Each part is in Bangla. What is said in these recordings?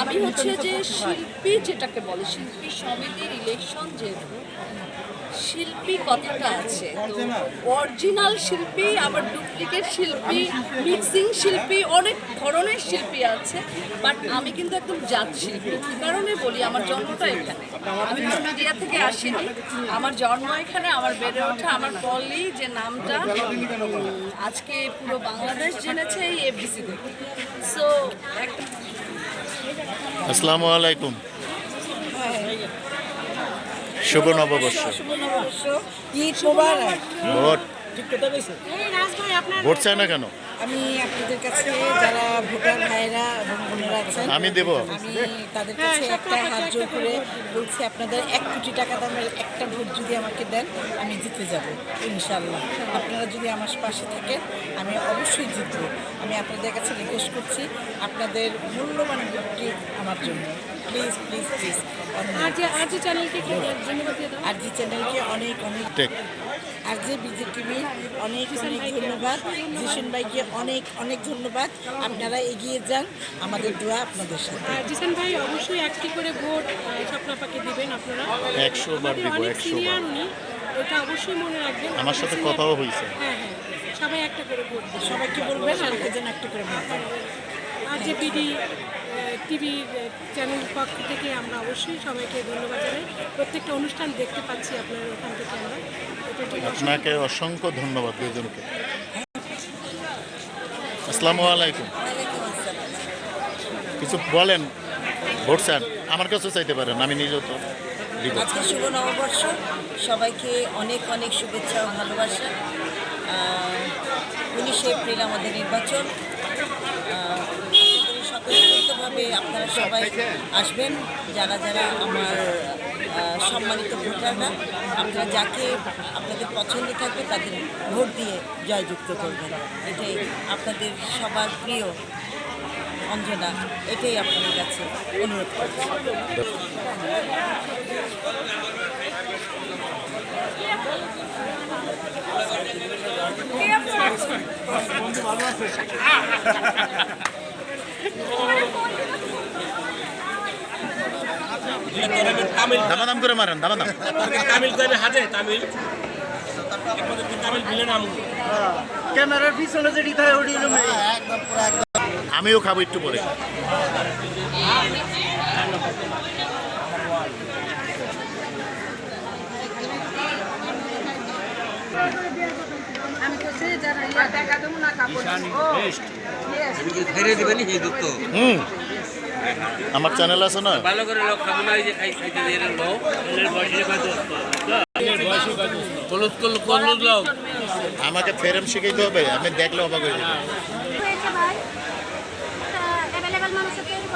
আমি হচ্ছে যে শিল্পী যেটাকে বলে শিল্পী সমিতির ইলেকশন, যেহেতু শিল্পী কথাটা আছে, তো অরিজিনাল শিল্পী আবার ডুপ্লিকেট শিল্পী, মিক্সিং শিল্পী, অনেক ধরনের শিল্পী আছে। বাট আমি কিন্তু একদম জাত শিল্পী। কী কারণে বলি, আমার জন্মটা এখানে, আমি কিন্তু মিডিয়া থেকে আসিনি, আমার জন্ম এখানে, আমার বেড়ে ওঠা, আমার পল্লী যে নামটা আজকে পুরো বাংলাদেশ জেনেছে এই এফডিসি থেকে। সো আসসালামু আলাইকুম, শুভ নববর্ষ। ঈদ মোবারক। ভোট ভোট চায় না কেন? আমি আপনাদের কাছে যারা ভোটার ভাইরা এবং বোনেরা আছেন, আমি দেব। আমি তাদের কাছে একটা হাত জোর করে বলছি, আপনাদের 1 কোটি টাকা দামের একটা ভোট যদি আমাকে দেন, আমি জিতে যাব ইনশাল্লাহ। আপনারা যদি আমার পাশে থাকেন, আমি অবশ্যই জিতব। আমি আপনাদের কাছে রিকোয়েস্ট করছি, আপনাদের মূল্যবান ভোটটি আমার জন্য প্লিজ প্লিজ প্লিজ। আরজি চ্যানেলকে অনেক অনেক, আর যে বিজেপি অনেক অনেক ধন্যবাদ, জিশন ভাইকে অনেক অনেক ধন্যবাদ। আপনারা এগিয়ে যান, আমাদের দোয়া আপনাদের সাথে। জিশন ভাই অবশ্যই একটি করে ভোট স্বপ্নাপাকে দিবেন আপনারা। 100 বার দিব, 100 বার। এটা অবশ্যই মনে রাখবেন। আমার সাথে কথাও হয়েছে। হ্যাঁ হ্যাঁ, সবাই একটা করে ভোট দেবেন। সবাইকে বলবেন আমাকে যেন একটা করে ভোট দেন। আর যে টিভি চ্যানেল পক্ষ থেকে আমরা অবশ্যই সবাইকে ধন্যবাদ জানাই। প্রত্যেকটা অনুষ্ঠান দেখতে পাচ্ছি আপনার ওখান থেকে আমরা। আপনাকে অসংখ্য ধন্যবাদ দুজনকে। আসসালামু আলাইকুম। কিছু বলেন, ভোট চান? আমার কাছেও চাইতে পারেন, আমি নিজেও তো দিব। আজকে শুভ নববর্ষ, সবাইকে অনেক অনেক শুভেচ্ছা ও ভালোবাসা। 19শে এপ্রিল আমাদের নির্বাচন। স্বতঃস্ফূর্তভাবে আপনারা সবাই আসবেন, যারা যারা আমার সম্মানিত ভোটাররা, আপনারা যাকে আপনাদের পছন্দ থাকবে তাদের ভোট দিয়ে জয়যুক্ত করবেন। এটাই আপনাদের সবার প্রিয় অঞ্জনা, এটাই আপনাদের কাছে অনুরোধ করছি। দামাদাম করে মারেন, দামাদাম। ক্যামেরার পিছনে যেটি থাকে ওটি হলো আমিও খাবো একটু পরে। আমার চ্যানেল আছে না, আমাকে ফেরেম শিখাইতে হবে, আমি দেখলে অবাক হয়ে যাবো।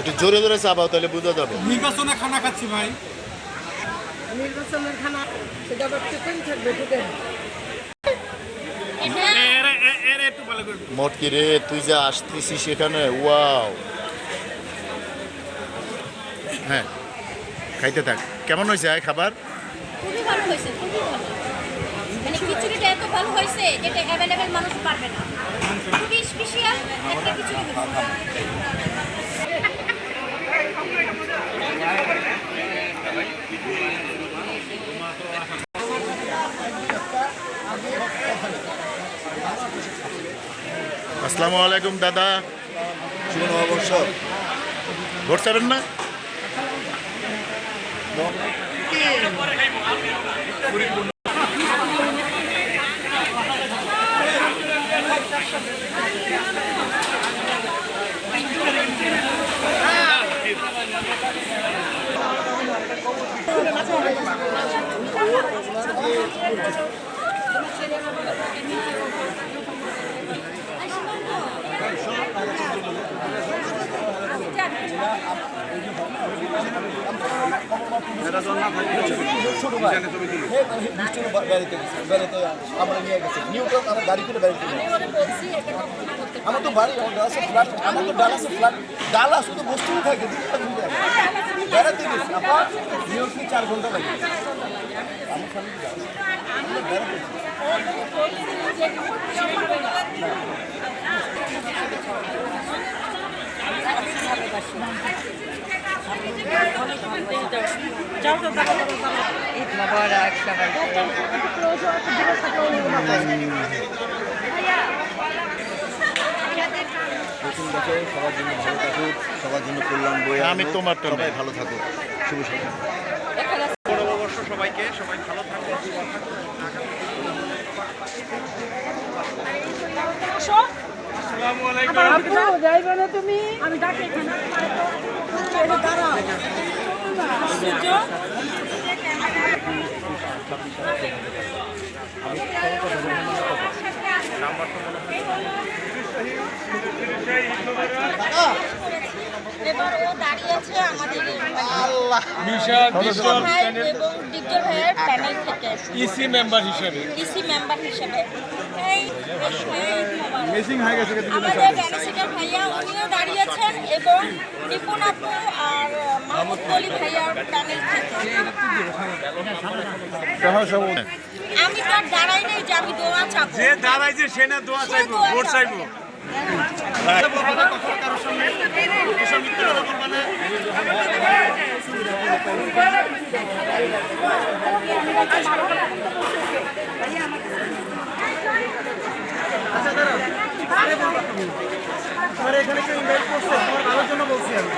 একটু জোরে জোরে চাবাও, তাহলে বুঝা যাবে। নির্বাচনে খানা খাচ্ছি ভাই। নির্বাচনের খানা সেটা আবার চিকেন থাকবে, ঢুকেন। মোটকি রে, তুই যা আসতেছিস সেখানে, ওয়াও। হ্যাঁ, খাইতে থাক। কেমন হয়েছে খাবার? খুবই ভালো হয়েছে, খুবই ভালো। মানে খিচুড়িটা এত ভালো হয়েছে যেটা অ্যাভেলেবেল মানুষ পারবে না। খুবই স্পেশাল একটা খিচুড়ি হয়েছে। আসসালামু আলাইকুম দাদা, শুভ নববর্ষ। ভোট চাবেন না? আমার তো বাড়ি, আমার তো ডালাসে ফ্ল্যাট, ডালা শুধু বস্তুই থাকে, বেড়াতে গেছি আপনার নিউ ইয়র্কে 4 ঘন্টা লাগে। আমার ফ্যামিলি বেড়াতে পারছি ঈদ মোবারক সবাইকে। নতুন বছর সবার জন্য ভালো থাকুক, সবার জন্য কল্যাণ বয়ে আমি আনুক, তোমারটা সবাই নেই। ভালো থাকুক। শুভ সকাল। নববর্ষ সবাইকে, সবাই ভালো থাকুন। এবার ও দাঁড়িয়েছে আমাদের মিশা ডিজিটাল ভাই এবং ডিজিটাল ভাইয়ের প্যানেল থেকে ইসি মেম্বার হিসেবে ইসি মেম্বার হিসেবে এই মিসিং হয়ে গেছে আমাদের ড্যানিসিটার ভাইয়া উনিও দাঁড়িয়েছেন এবং নিপুণ আপু আর মাহমুদ কলি ভাইয়ার প্যানেল থেকে আমি তো আর দাঁড়াই নাই যে আমি দোয়া চাবো যে দাঁড়াইছে সে না দোয়া চাইবো, ভোট চাইবো। এখানে কেউ ইনভাইট করছে, আমার ভালোর জন্য বলছি আমি।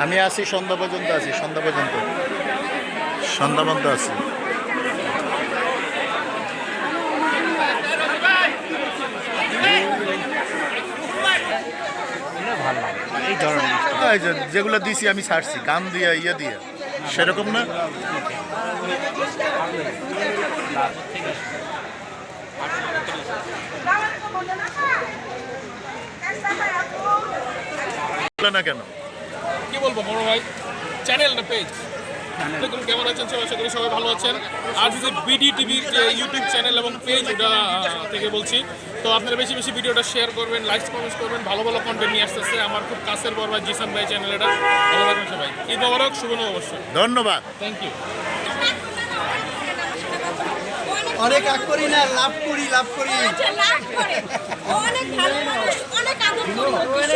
আমি আছি সন্ধ্যা পর্যন্ত, আছি সন্ধ্যা পর্যন্ত, সন্ধ্যা পর্যন্ত আছি। এই যেগুলো দিছি আমি ছাড়ছি গান দিয়ে ইয়ে দিয়ে, সেরকম না। না কেন কি বলবো বড় ভাই, চ্যানেল না পেজ। দেখুন কেমন আছেন সবাই, আশা করি সবাই ভালো আছেন। আর যে বিডি টিভির যে ইউটিউব চ্যানেল এবং পেজ, ওটা থেকে বলছি। তো আপনারা বেশি বেশি ভিডিওটা শেয়ার করবেন, লাইক কমেন্ট করবেন, ভালো ভালো কন্টেন্ট নিয়ে আসতেছে আমার খুব কাছের বড় ভাই জিসান ভাই চ্যানেল, এটা ভালো থাকবেন সবাই। ঈদ মোবারক, শুভ নববর্ষ। ধন্যবাদ। Thank you. অনেক আগ করি না, লাভ করি, লাভ করি। আচ্ছা, লাভ করে অনেক ভালো মানুষ, অনেক আদর করি।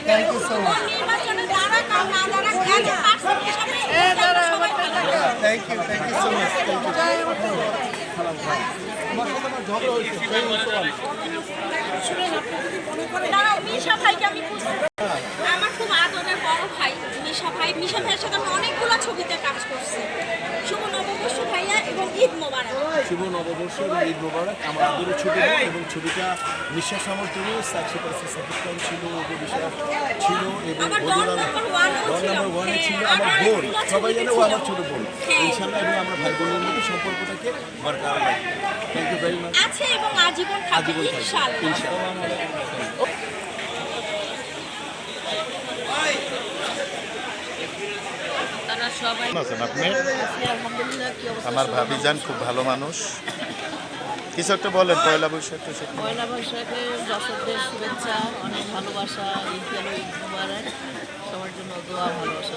Thank you so much. ও নির্বাচনে দাঁড়াক আর না দাঁড়াক, এজ এ পার্সন হিসাবে সবাই ভালো থাকে। Thank you so much. দাঁড়াও, মিশা ভাইকে আমি খুঁজছি। আমার খুব আদরের বড় ভাই মিশা ভাই। মিশা ভাইয়ের সাথে আমি অনেকগুলো ছবিতে কাজ করছি। শুভ নববর্ষ ভাইয়া এবং ঈদ মোবারক। শুভ নববর্ষ এবং ঈদ মোবারক। আমার আদরের ছবি এবং ছবিটা নিঃশ্বাস আমার জন্য সাকিব খান ছিল, বিশ্বাস ছিল এবং আমার ডন নাম্বার ওয়ানও ছিল। নাম্বার 1 ছিল হ্যাঁ, আমার আর বোন। অনেকগুলো সবাই ছবিতে জানে ও ছিল। আমার ছোট বোন। হ্যাঁ। ইনশাআল্লাহ এবং আমরা ভাই বোনের মধ্যে সম্পর্কটাকে বরকরার রাখি। Thank you very much. আছে এবং আজীবন থাকবে ইনশাআল্লাহ। তারা সবাই কেমন আছেন আপনি? আলহামদুলিল্লাহ। কি অবস্থা? আমার ভাবিজান খুব ভালো মানুষ। কিছু একটা বলেন পয়লা বৈশাখ। পয়লা বৈশাখে যশোরদের শুভেচ্ছা, অনেক ভালোবাসা। ঈদ গেল, ঈদ মুবারক। সবার জন্য দোয়া, ভালোবাসা।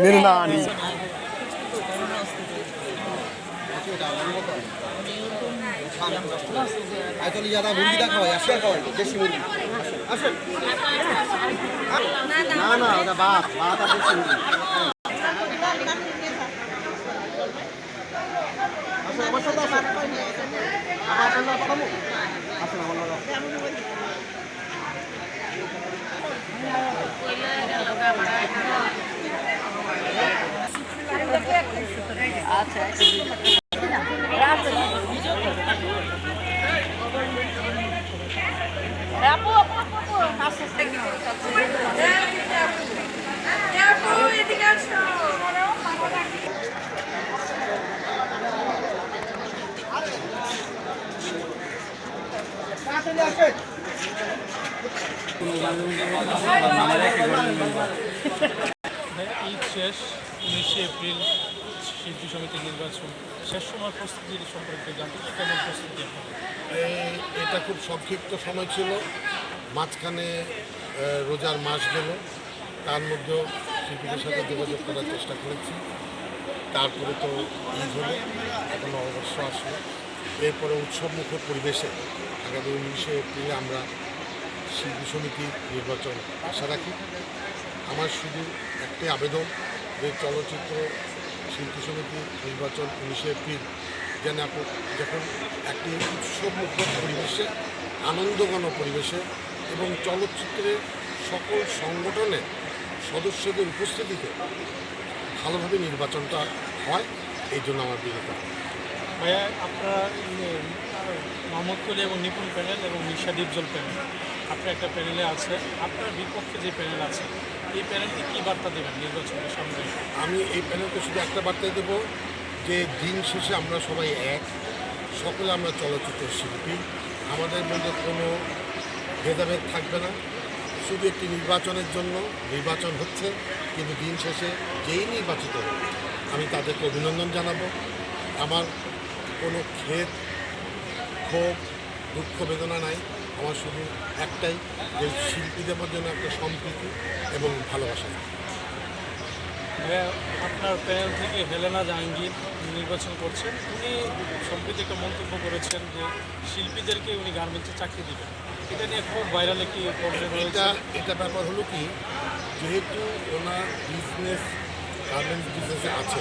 মেরে না আনি। আসলে যারা মুরগি দেখা হয় আসলে খাওয়াই দেশি মুরগি। আসেন। না না ওটা ভাত ভাত আর দেশি মুরগি। আসেন আমার সাথে আসেন। আমার সাথে পাঠাবো। আসেন আমার লগে। ঈদ শেষ, 19শে এপ্রিল শিল্পী সমিতি নির্বাচন শেষ সময় প্রস্তুতির সম্পর্কে জানতে চাই, কেমন প্রস্তুতি আপনাদের? এটা খুব সংক্ষিপ্ত সময় ছিল, মাঝখানে রোজার মাস গেল, তার মধ্যেও শিল্পীদের সাথে যোগাযোগ করার চেষ্টা করেছি। তারপরে তো ঈদ হলো, এখন নববর্ষ আসলো, এরপরে উৎসবমুখর পরিবেশে আগামী 19শে এপ্রিলে আমরা শিল্পী সমিতি নির্বাচন আশা রাখি। আমার শুধু একটি আবেদন যে চলচ্চিত্র শিল্পী সমিতি নির্বাচন 19শে এপ্রিল যেন যখন একটি উৎসবমুখর পরিবেশে, আনন্দঘন পরিবেশে এবং চলচ্চিত্রের সকল সংগঠনের সদস্যদের উপস্থিতিতে ভালোভাবে নির্বাচনটা হয়, এই জন্য আমার বিরত। ভাইয়া আপনারা মোহাম্মদ কলি এবং নিপুণ প্যানেল এবং নিশা ডিপজল প্যানেল, আপনার একটা প্যানেলে আছে, আপনার বিপক্ষে যে প্যানেল আছে এই প্যানেলকে কী বার্তা দেবেন নির্বাচনের সামনে? আমি এই প্যানেলকে শুধু একটা বার্তাই দেব যে দিন শেষে আমরা সবাই এক, সকলে আমরা চলচ্চিত্র শিল্পী, আমাদের মধ্যে কোনো ভেদাভেদ থাকবে না। শুধু একটি নির্বাচনের জন্য নির্বাচন হচ্ছে, কিন্তু দিন শেষে যেই নির্বাচিত হবে আমি তাদেরকে অভিনন্দন জানাবো। আমার কোনো ক্ষেদ, ক্ষোভ, দুঃখ বেদনা নাই। আমার শুধু একটাই, যে শিল্পীদের মধ্যে একটা সম্প্রীতি এবং ভালোবাসা। ভাইয়া আপনার প্যানেল থেকে হেলেনা জাহাঙ্গীর নির্বাচন করছেন, উনি সম্প্রতি একটা মন্তব্য করেছেন যে শিল্পীদেরকে উনি গার্মেন্টসে চাকরি দেবেন, এটা নিয়ে খুব ভাইরাল একটি প্রবলেম রয়েছে। এটা ব্যাপার হলো কি, যেহেতু ওনার বিজনেস গার্মেন্টস বিজনেসে আছে,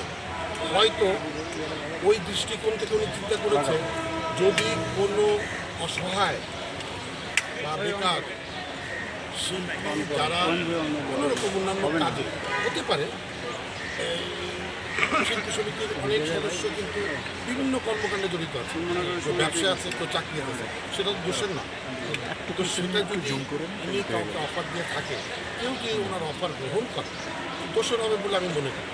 হয়তো ওই দৃষ্টিকোণ থেকে উনি চিন্তা করেছে যদি কোনো অসহায় বা বেকার শিল্পী যারা কোনোরকম অন্যান্য কাজে হতে পারে, শিল্পী সমিতির অনেক সদস্য কিন্তু বিভিন্ন কর্মকাণ্ডে জড়িত আছে, কেউ ব্যবসা আছে, কেউ চাকরি আছে, সেটা তো দোষের না। তো সেটা যদি উনি কাউকে অফার দিয়ে থাকে, কেউ যদি ওনার অফার গ্রহণ করে, দোষের হবে বলে আমি মনে করি।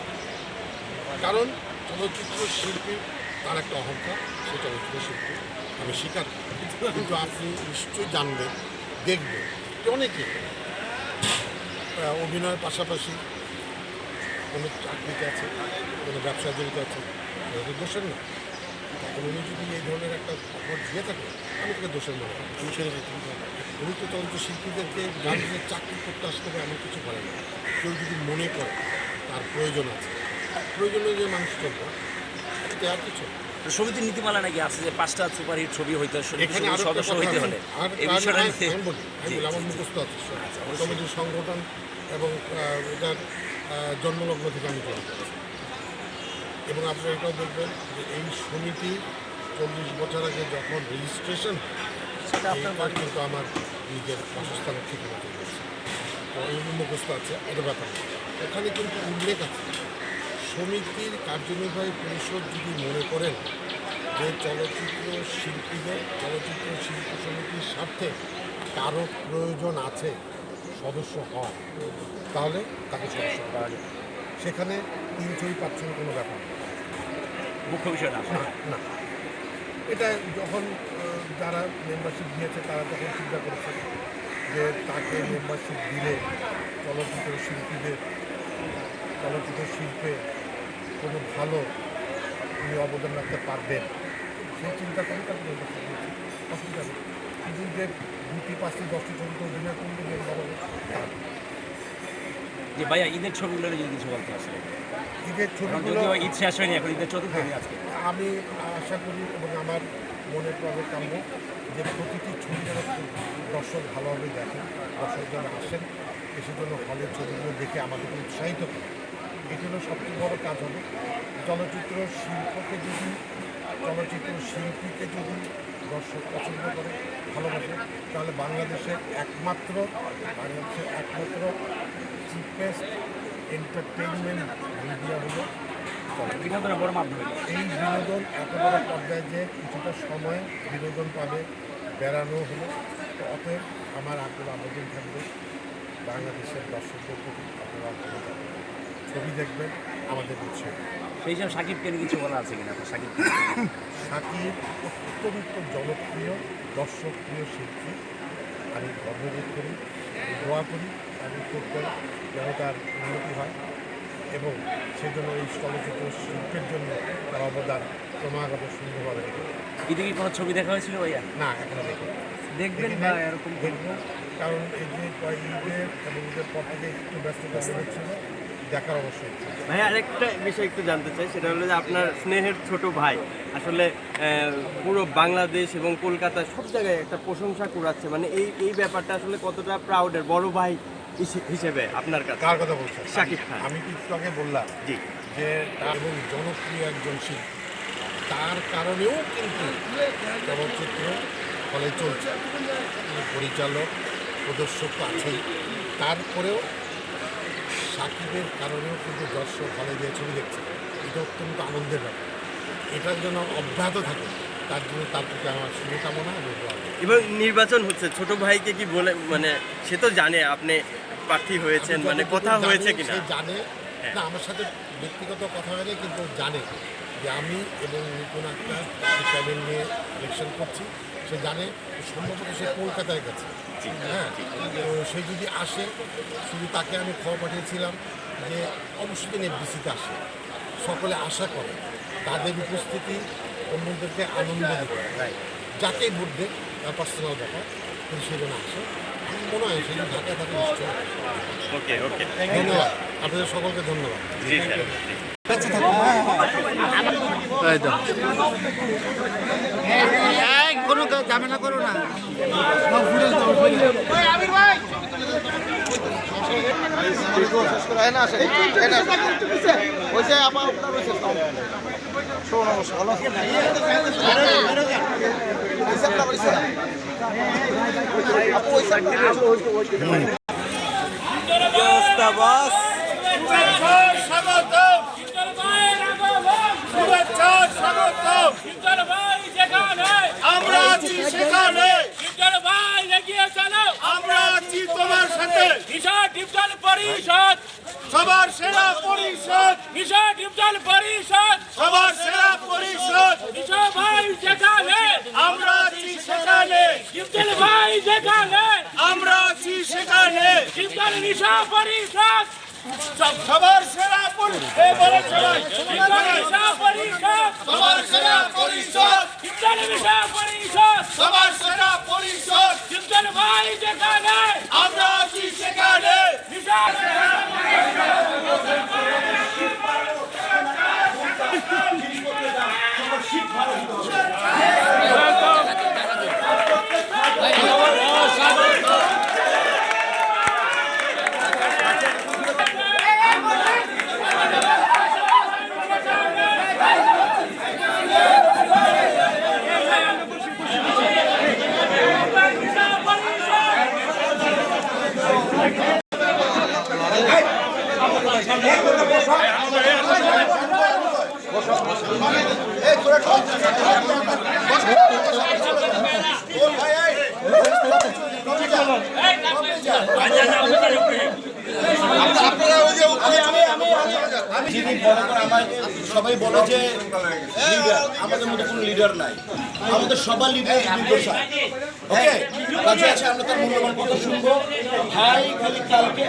কারণ চলচ্চিত্র শিল্পী তার একটা অহংকার, সে চলচ্চিত্র শিল্পী, আমি স্বীকার করি। কিন্তু আপনি নিশ্চয়ই জানবেন, দেখবেন যে অনেকে অভিনয়ের পাশাপাশি কোনো চাকরিতে আছে, কোনো ব্যবসায় জড়িত আছে, এটা দোষের না। তখন উনি যদি এই ধরনের একটা অফার দিয়ে থাকে, আমি তাকে দোষের মনে করি, আমি ছেড়ে যেতে পারি। উনি তো চলচ্চিত্র শিল্পীদেরকে গার্মেন্টসে চাকরি করতে আসতে হবে এমন কিছু করে না। কেউ যদি মনে করে তার প্রয়োজন আছে, প্রয়োজনীয় যে মানুষ চলবে, এটা আর কিছু। সমিতির নীতিমালা নাকি আছে যে 5টা সুপারহিট ছবি হইতে এখানে আরো সদস্য হইতে হলে এই আমি বিষয়টা বলি আমার মুখস্থ আছে সমিতির সংগঠন এবং এটার জন্মলগ্ন থেকে আমি তৈরি করেছি। এবং আপনারা এটাও দেখবেন যে এই সমিতি 40 বছর আগে যখন রেজিস্ট্রেশন, সেটা কিন্তু আমার নিজের বাসস্থানের ঠিকানা তৈরি করেছে। তো এই মুখস্থ আছে, এটা ব্যাপার। এখানে কিন্তু উল্লেখ আছে, সমিতির কার্যনির্বাহী পরিষদ যদি মনে করেন যে চলচ্চিত্র শিল্পীদের, চলচ্চিত্র শিল্পী সমিতির স্বার্থে কারো প্রয়োজন আছে সদস্য হওয়ার, তাহলে তাকে সদস্য করা যাবে। সেখানে 3-4-5 কোনো ব্যাপার মুখ্য বিষয় না। না, এটা যখন যারা মেম্বারশিপ দিয়েছে তারা তখন চিন্তা করেছে যে তাকে মেম্বারশিপ দিলে চলচ্চিত্র শিল্পীদের, চলচ্চিত্র শিল্পে কোনো ভালো উনি অবদান রাখতে পারবেন, সেই চিন্তা করে তাকে মেম্বারশিপ দিয়েছে। অসুবিধা নেই, কিন্তু যে 2টি 5টি 10টি ছবিতে অভিনয় করলে মেম্বার হবে তা যে ভাইয়া ঈদের ছবিগুলো যদি কিছু বলতে আসলে, ঈদের ছবিগুলো যদিও ঈদ শেষ হয়নি, এখন ঈদের চতুর্থ দিন আজকে। আমি আশা করি এবং আমার মনের প্রাণে কাম্য যে প্রতিটি ছবি যেন দর্শক ভালোভাবে দেখেন, দর্শক যারা আসেন এসে জন্য হলের ছবিগুলো দেখে আমাদেরকে উৎসাহিত করে, এটি হলো সবচেয়ে বড় কাজ হবে। চলচ্চিত্র শিল্পকে যদি, চলচ্চিত্র শিল্পীকে যদি দর্শক পছন্দ করে, ভালোবাসে, তাহলে বাংলাদেশের একমাত্র চিপেস্ট এন্টারটেইনমেন্ট মিডিয়া হলো বিনোদনের বড় মাধ্যমে। এই বিনোদন এত বড় পর্যায়ে যে কিছুটা সময় বিনোদন পাবে, বেড়ানো হলো। তো অতএব আমার আগ্রহ আবেদন থাকবে বাংলাদেশের দর্শকদের প্রতি, আপনারা ভালো থাকবেন, ছবি দেখবেন, আমাদের উৎসাহ। সেই হিসাবে সাকিবকে নিয়ে কিছু বলা আছে কিনা? সাকিব অত্যন্ত জনপ্রিয়, দর্শকপ্রিয় শিল্পী। আমি গর্ববোধ করি, দোয়া করি, আমি করতে যেন তার উন্নতি হয় এবং সেজন্য এই চলচ্চিত্র শিল্পের জন্য তার অবদান ক্রমাগত সুন্দর হবে। ঈদে কি কোনো ছবি দেখা হয়েছিল ভাইয়া? না, এখনো দেখি দেখবেন বা এরকম দেখবো, কারণ এই যে ঈদের এবং ঈদের পর থেকে একটু ব্যস্ততা বেরোচ্ছিল, দেখার অবশ্যই ইচ্ছা। ভাইয়া আরেকটা বিষয় একটু জানতে চাই, সেটা হলো যে আপনার স্নেহের ছোট ভাই আসলে পুরো বাংলাদেশ এবং কলকাতা সব জায়গায় একটা প্রশংসা কুড়াচ্ছে, মানে এই ব্যাপারটা আসলে কতটা প্রাউডের বড় ভাই হিসেবে আপনার কাছে? কার কথা বলছেন? শাকিব খান। আমি কিছু আগে বললাম জি, যে এবং জনপ্রিয় একজন শিল্পী, তার কারণেও কিন্তু চলচ্চিত্র হলে চলছে। তিনি পরিচালক, প্রদর্শক তো আছেই, তারপরেও সাকিবের কারণেও কিন্তু দর্শক হলে দিয়ে ছবি দেখছে। এটা অত্যন্ত আনন্দের ব্যাপার। এটার জন্য অব্যাহত থাকে, তার জন্য তার প্রতি আমার শুভকামনা এবং দোয়া। এবং নির্বাচন হচ্ছে, ছোট ভাইকে কি বলে, মানে সে তো জানে আপনি প্রার্থী হয়েছেন, মানে কথা হয়েছে কিনা? সে জানে না, আমার সাথে ব্যক্তিগত কথা হয়নি, কিন্তু জানে যে আমি এবং নিপুণ আক্তার প্যানেল নিয়ে ইলেকশন করছি। সে জানে, সম্ভবত সে কলকাতায় গেছে। হ্যাঁ, তো সে যদি আসে, শুধু তাকে আমি খবর পাঠিয়েছিলাম যে অবশ্যই দিন এফডিসিতে আসে। সকলে আশা করে তাদের উপস্থিতি অন্যদেরকে আনন্দ দেবে, যাকেই ভোট দেয় তার পার্সোনাল ব্যাপার, কিন্তু সে যেন আসে। আমার মনে হয় সেই জন্য ঢাকায় থাকে নিশ্চয়। ওকে ওকে, ধন্যবাদ আপনাদের সকলকে, ধন্যবাদ। জি স্যার। কোনো ঝামেলা করো না। আমরা আছি সেখানে, আমরা আছি তোমার সাথে। সবার সেরা পরিষদ, সবার সেরা পরিষদ, আমরা আছি সেখানে, আমরা আছি সেখানে। সবার সেরা পরিষদ, সবার সেরা পরিষদ, সবার সেরা পরিষদ, আমরা আছি সেখানে। সবাই বলে যে লিডার, আমাদের মধ্যে কোনো লিডার নাই, আমাদের সবার লিডার ওকে, কাজে আছে। আমরা তার মূল্যবান কথা শুনবো। ভাই খালি কালকে